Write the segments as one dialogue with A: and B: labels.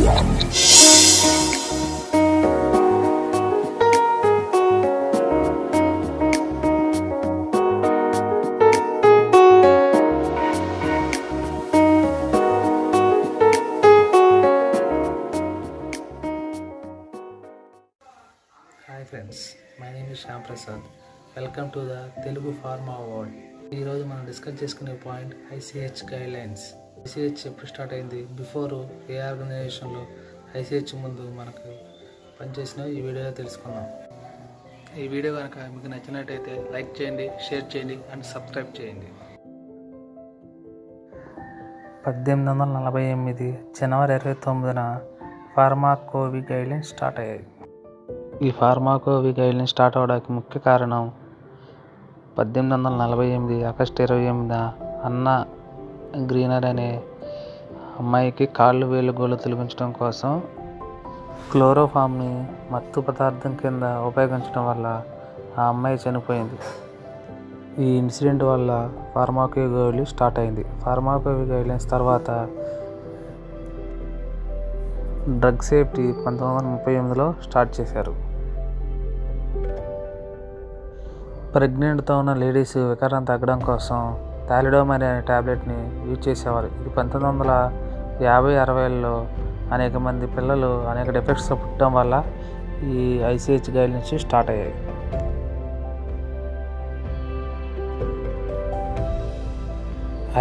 A: Hi friends, my name is Shyam Prasad. Welcome to the Telugu pharma world. ఈరోజు మనం discuss చేసుకునే point ICH guidelines. ICH ఎప్పుడు start అయింది, before ఏ ఆర్గనైజేషన్లో ఐసీహెచ్ ముందు మనకు పనిచేసినా ఈ వీడియోలో తెలుసుకుందాం. ఈ వీడియో కనుక మీకు నచ్చినట్టయితే లైక్ చేయండి, షేర్ చేయండి అండ్ సబ్స్క్రైబ్ చేయండి. 1848 జనవరి 29న ఫార్మాకోవి గైడ్లైన్స్ స్టార్ట్ అయ్యాయి. ఈ ఫార్మాకోవి గైడ్లైన్స్ స్టార్ట్ అవడానికి ముఖ్య కారణం 1848 ఆగస్టు 28న అన్నా గ్రీనర్ అనే అమ్మాయికి కాళ్ళు వేలు గోళ్ళు తొలగించడం కోసం క్లోరోఫామ్ని మత్తు పదార్థం కింద ఉపయోగించడం వల్ల ఆ అమ్మాయి చనిపోయింది. ఈ ఇన్సిడెంట్ వల్ల ఫార్మాకోవి గైడ్లైన్స్ స్టార్ట్ అయింది. ఫార్మాకోవి గైడ్లైన్స్ తర్వాత డ్రగ్ సేఫ్టీ 1938లో స్టార్ట్ చేశారు. ప్రెగ్నెంట్తో ఉన్న లేడీస్ వికారం తగ్గడం కోసం థాలిడోమైడ్ అనే ట్యాబ్లెట్ని యూజ్ చేసేవారు. ఇది 1950-60లలో అనేక మంది పిల్లలు అనేక డిఫెక్ట్స్ పుట్టడం వల్ల ఈ ఐసీహెచ్ గైడ్లైన్స్ స్టార్ట్ అయ్యాయి.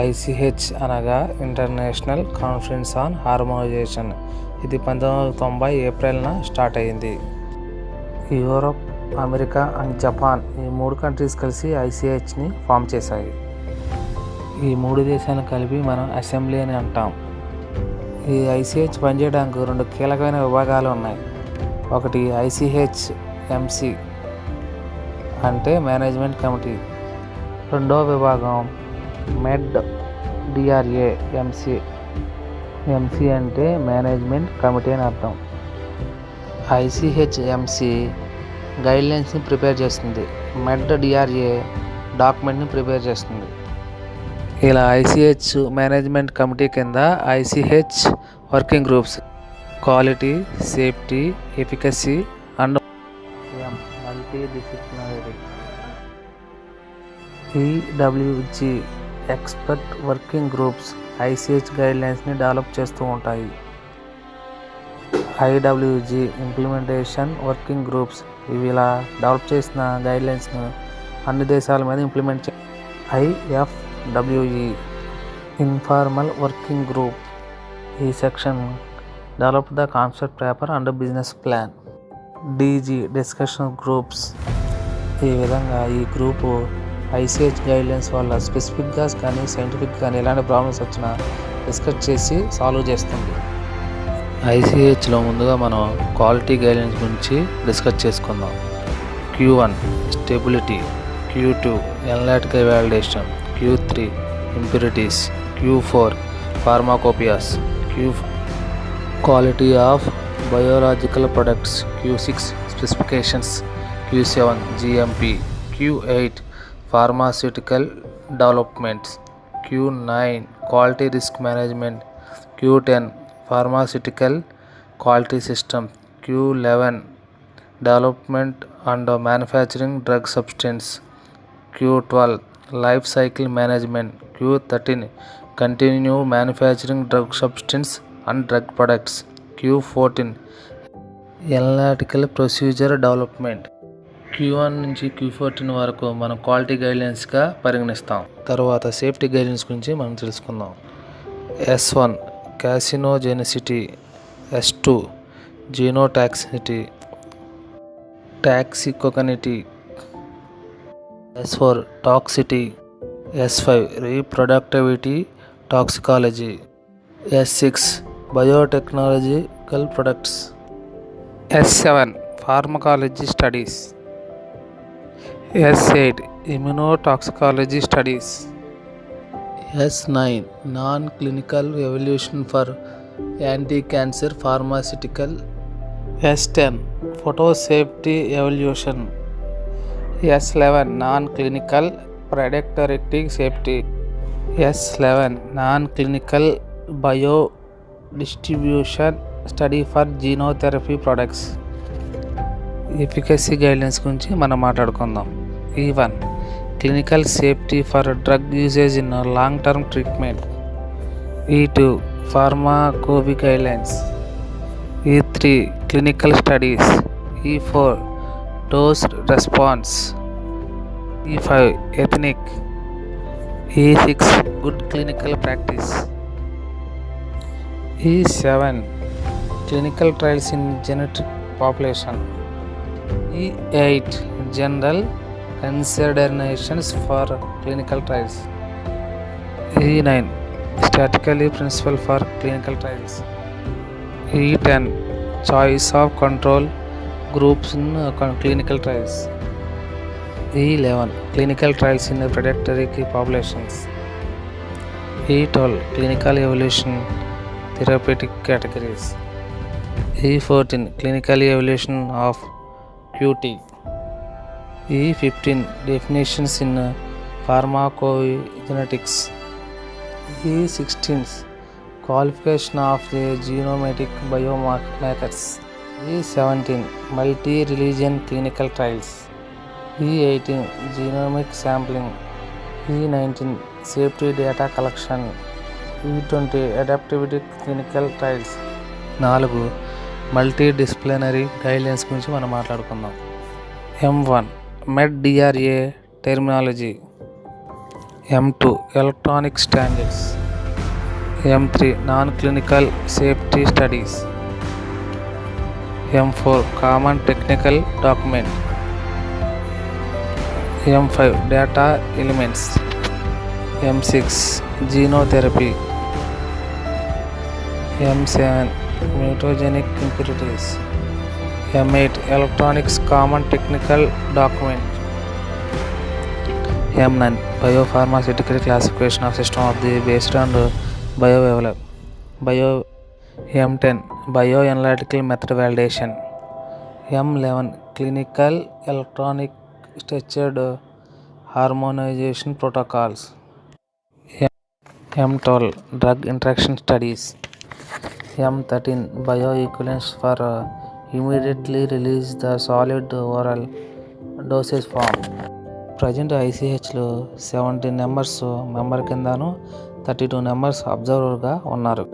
A: ఐసీహెచ్ అనగా ఇంటర్నేషనల్ కాన్ఫరెన్స్ ఆన్ హార్మోనైజేషన్. ఇది 1990 ఏప్రిల్న స్టార్ట్ అయ్యింది. యూరోప్, అమెరికా అండ్ జపాన్ ఈ 3 కంట్రీస్ కలిసి ఐసీహెచ్ని ఫామ్ చేశాయి. ఈ 3 దేశాలను కలిపి మనం అసెంబ్లీ అని అంటాం. ఈ ఐసీహెచ్ పనిచేయడానికి 2 కీలకమైన విభాగాలు ఉన్నాయి. ఒకటి ఐసీహెచ్ ఎంసీ అంటే మేనేజ్మెంట్ కమిటీ. రెండవ విభాగం మెడ్ డిఆర్ఏ ఎంసీ. ఎంసీ అంటే మేనేజ్మెంట్ కమిటీ అని అర్థం. ఐసీహెచ్ ఎంసీ గైడ్లైన్స్ని ప్రిపేర్ చేస్తుంది. మెడ్ డిఆర్ఏ డాక్యుమెంట్ని ప్రిపేర్ చేస్తుంది. ఇలా ఐసీహెచ్ మేనేజ్మెంట్ కమిటీ కింద ICH working groups quality, safety, efficacy and multidisciplinary. EWG expert working groups ICH గైడ్లైన్స్ని డెవలప్ చేస్తూ ఉంటాయి. ఐడబ్ల్యూజీ ఇంప్లిమెంటేషన్ వర్కింగ్ గ్రూప్స్ ఇవి ఇలా డెవలప్ చేసిన గైడ్లైన్స్ను అన్ని దేశాల మీద ఇంప్లిమెంట్ చే. ఐఎఫ్డబ్ల్యూఈ ఇన్ఫార్మల్ వర్కింగ్ గ్రూప్. ఈ section develop the concept paper and business plan. DG discussion groups. ఈ విధంగా ఈ గ్రూపు ఐసీహెచ్ గైడ్లైన్స్ వల్ల స్పెసిఫిక్గా కానీ సైంటిఫిక్ కానీ ఎలాంటి ప్రాబ్లమ్స్ వచ్చినా డిస్కస్ చేసి సాల్వ్ చేస్తుంది. ఐసీహెచ్లో ముందుగా మనం క్వాలిటీ గైడ్లైన్స్ గురించి డిస్కస్ చేసుకుందాం. Q1 stability, Q2 analytical validation, Q3 impurities, Q4 ఫార్మాకోపియాస్, Q5 quality of biological products, Q6 specifications, Q7 GMP, Q8 pharmaceutical developments, Q9 quality risk management, Q10 pharmaceutical quality system, Q11 development and manufacturing drug substance, Q12 life cycle management, Q13 continue manufacturing drug substance and drug products, Q14 analytical procedure development. Q1 నుంచి Q14 వరకు మనం quality గైడ్లైన్స్గా పరిగణిస్తాం. తర్వాత safety guidelines గురించి మనం తెలుసుకుందాం. S1 carcinogenicity, S2 genotoxicity, toxicokinetics, S4 toxicity, S5 reproductivity toxicology, S6 biotechnological products, S7 pharmacology studies, S8 immunotoxicology studies, S9 non clinical evaluation for anticancer pharmaceutical, S10 photo safety evaluation, S11 non clinical ప్రెడిక్టరీ safety, S11 non clinical bio distribution study for gene therapy products. Efficacy guidelines గురించి మనం మాట్లాడుకుందాం. E1 clinical safety for drug usage in long term treatment. E2 pharmacopoeia guidelines. E3 clinical studies. E4 dose response. E5 ethnic. E6 good clinical practice. E7 clinical trials in genetic population. E8 general considerations for clinical trials. E9 statistically principle for clinical trials. E10 choice of control groups in clinical trials. E11 clinical trials in predatory populations. E12 clinical evaluation therapeutic categories. E14 clinical evaluation of QT. E15 definitions in pharmacogenetics. E16 qualification of the genomic biomarkers. E17 multi-religion clinical trials. E18 genomic sampling. E19 safety data collection. E20 adaptivity clinical trials. 4 multi disciplinary guidelines గురించి మనం మాట్లాడుకుందాం. M1 med DRA terminology. M2 electronic standards. M3 non clinical safety studies. M4 common technical document. M5 data elements. M6 genotherapy. M7 mutagenic impurities. M8 electronics common technical document. M9 biopharmaceutical classification of system of the based on M10 bioanalytical method validation. M11 clinical electronic structured harmonization protocols. M12 drug interaction studies. M13 bioequivalence for immediately release the solid oral dosage form. Present ICHలో 17 members member కిందను 32 members అబ్జర్వర్గా ఉన్నారు.